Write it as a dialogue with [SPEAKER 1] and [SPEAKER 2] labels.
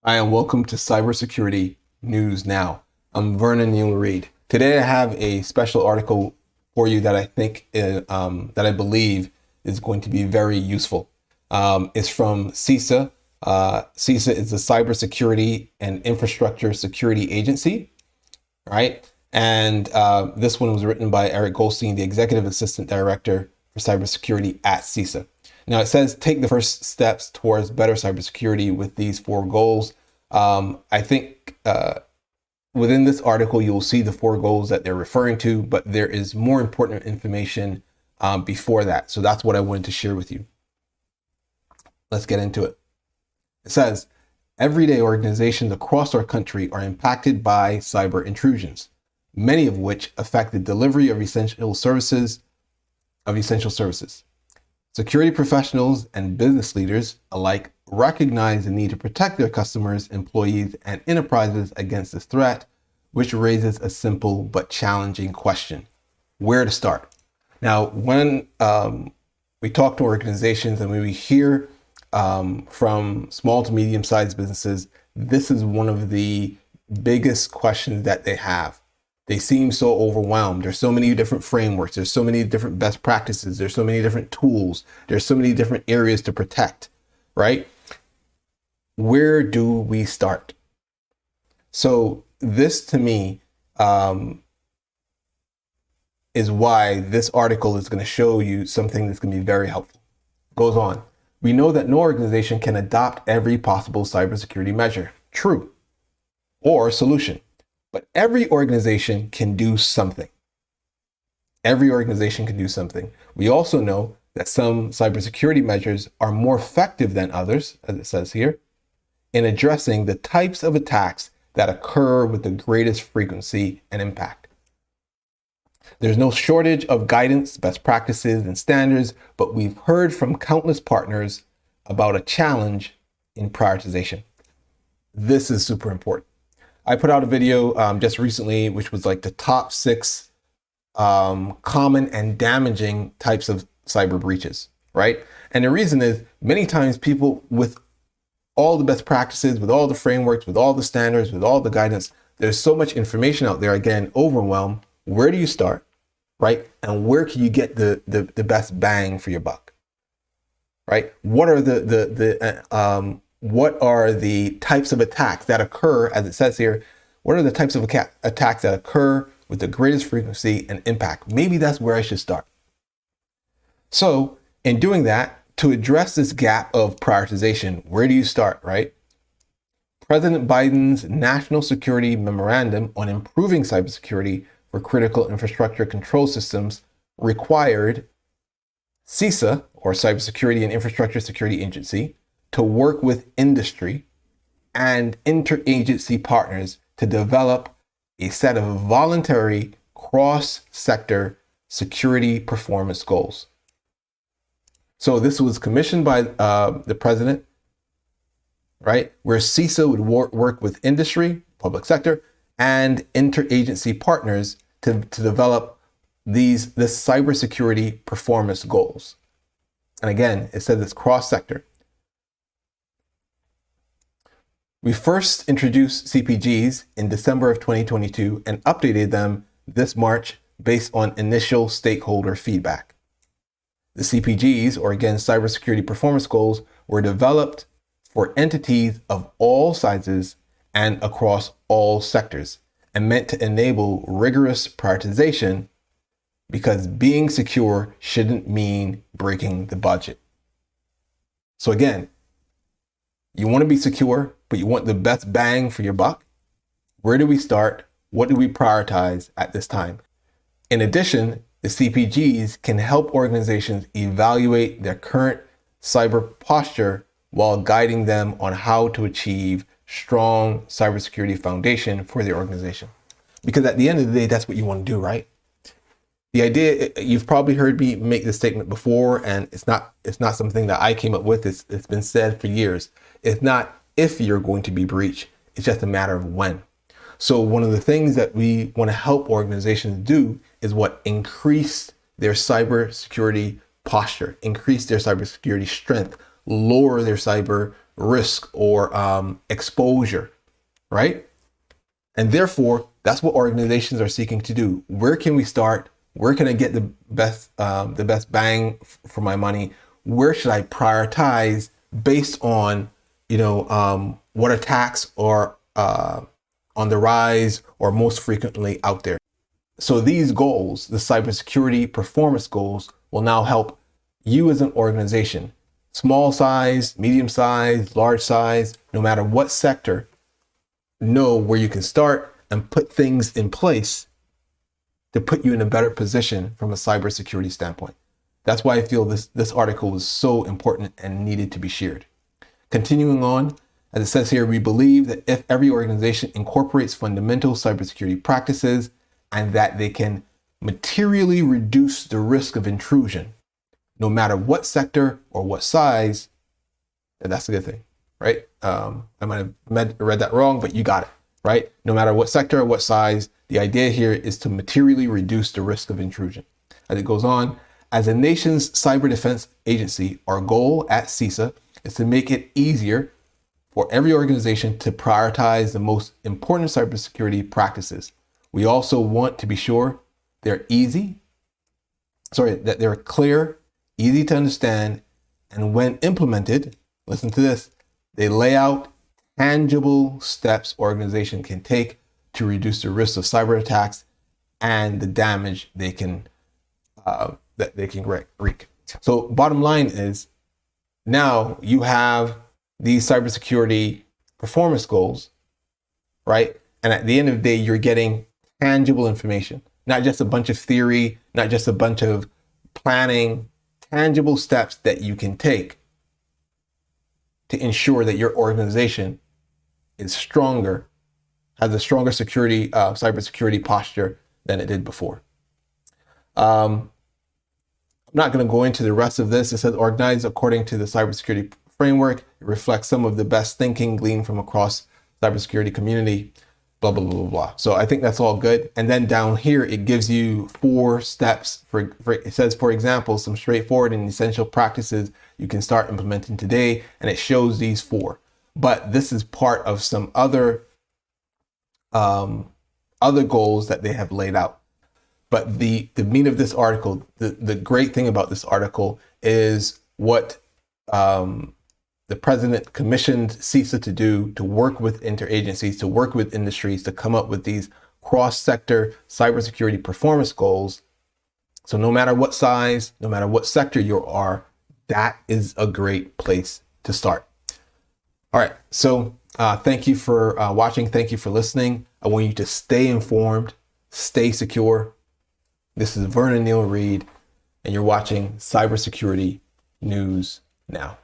[SPEAKER 1] Hi, and welcome to Cybersecurity News Now. I'm Vernon Neal-Reed. Today I have a special article for you that I think, that I believe is going to be very useful. It's from CISA. CISA is the Cybersecurity and Infrastructure Security Agency, right? And this one was written by Eric Goldstein, the Executive Assistant Director for Cybersecurity at CISA. Now it says, take the first steps towards better cybersecurity with these four goals. I think within this article, you'll see the four goals that they're referring to, but there is more important information before that. So that's what I wanted to share with you. Let's get into it. It says, everyday organizations across our country are impacted by cyber intrusions, many of which affect the delivery of essential services. Security professionals and business leaders alike recognize the need to protect their customers, employees, and enterprises against this threat, which raises a simple but challenging question: where to start? Now, when we talk to organizations and when we hear from small to medium-sized businesses, this is one of the biggest questions that they have. They seem so overwhelmed. There's so many different frameworks. There's so many different best practices. There's so many different tools. There's so many different areas to protect, right? Where do we start? So this, to me, is why this article is going to show you something that's going to be very helpful. It goes on. We know that no organization can adopt every possible cybersecurity measure, true, or solution. But every organization can do something. Every organization can do something. We also know that some cybersecurity measures are more effective than others, as it says here, in addressing the types of attacks that occur with the greatest frequency and impact. There's no shortage of guidance, best practices, and standards, but we've heard from countless partners about a challenge in prioritization. This is super important. I put out a video just recently, which was like the top 6 common and damaging types of cyber breaches, right? And the reason is many times people, with all the best practices, with all the frameworks, with all the standards, with all the guidance, there's so much information out there, again, overwhelmed. Where do you start, right? And where can you get the best bang for your buck, right? What are what are the types of attacks that occur, as it says here? What are the types of attacks that occur with the greatest frequency and impact? Maybe that's where I should start. So in doing that, to address this gap of prioritization, where do you start, right? President Biden's National Security Memorandum on improving cybersecurity for critical infrastructure control systems required CISA, or Cybersecurity and Infrastructure Security Agency, to work with industry and interagency partners to develop a set of voluntary cross-sector security performance goals. So this was commissioned by the president, right? Where CISA would work with industry, public sector, and interagency partners to develop this cybersecurity performance goals. And again, it says it's cross-sector. We first introduced CPGs in December of 2022 and updated them this March based on initial stakeholder feedback. The CPGs, or again, cybersecurity performance goals, were developed for entities of all sizes and across all sectors and meant to enable rigorous prioritization, because being secure shouldn't mean breaking the budget. So again, you want to be secure, but you want the best bang for your buck. Where do we start? What do we prioritize at this time? In addition, the CPGs can help organizations evaluate their current cyber posture while guiding them on how to achieve strong cybersecurity foundation for the organization. Because at the end of the day, that's what you want to do, right? The idea, you've probably heard me make this statement before, and it's not something that I came up with. It's been said for years. It's not if you're going to be breached, it's just a matter of when. So one of the things that we want to help organizations do is increase their cybersecurity posture, increase their cybersecurity strength, lower their cyber risk or exposure, right? And therefore, that's what organizations are seeking to do. Where can we start? Where can I get the best bang for my money? Where should I prioritize based on, what attacks are on the rise or most frequently out there? So these goals, the cybersecurity performance goals, will now help you as an organization, small size, medium size, large size, no matter what sector, know where you can start and put things in place to put you in a better position from a cybersecurity standpoint. That's why I feel this article is so important and needed to be shared. Continuing on, as it says here, we believe that if every organization incorporates fundamental cybersecurity practices and that they can materially reduce the risk of intrusion, no matter what sector or what size, then that's a good thing, right? I might have read that wrong, but you got it, right? No matter what sector or what size, the idea here is to materially reduce the risk of intrusion. As it goes on, as a nation's cyber defense agency, our goal at CISA is to make it easier for every organization to prioritize the most important cybersecurity practices. We also want to be sure that they're clear, easy to understand, and when implemented, listen to this, they lay out tangible steps organization can take to reduce the risk of cyber attacks and the damage they can wreak. So bottom line is, now you have these cybersecurity performance goals, right? And at the end of the day, you're getting tangible information, not just a bunch of theory, not just a bunch of planning, tangible steps that you can take to ensure that your organization is stronger, has a stronger cybersecurity posture than it did before. I'm not going to go into the rest of this. It says organized according to the cybersecurity framework. It reflects some of the best thinking gleaned from across cybersecurity community, blah, blah, blah, blah, blah. So I think that's all good. And then down here, it gives you 4 steps. It says, for example, some straightforward and essential practices you can start implementing today. And it shows these 4. But this is part of some other goals that they have laid out. But the meat of this article, the great thing about this article is what the president commissioned CISA to do, to work with interagencies, to work with industries, to come up with these cross-sector cybersecurity performance goals. So no matter what size, no matter what sector you are, that is a great place to start. All right, so thank you for watching. Thank you for listening. I want you to stay informed, stay secure. This is Vernon Neal Reed, and you're watching Cybersecurity News Now.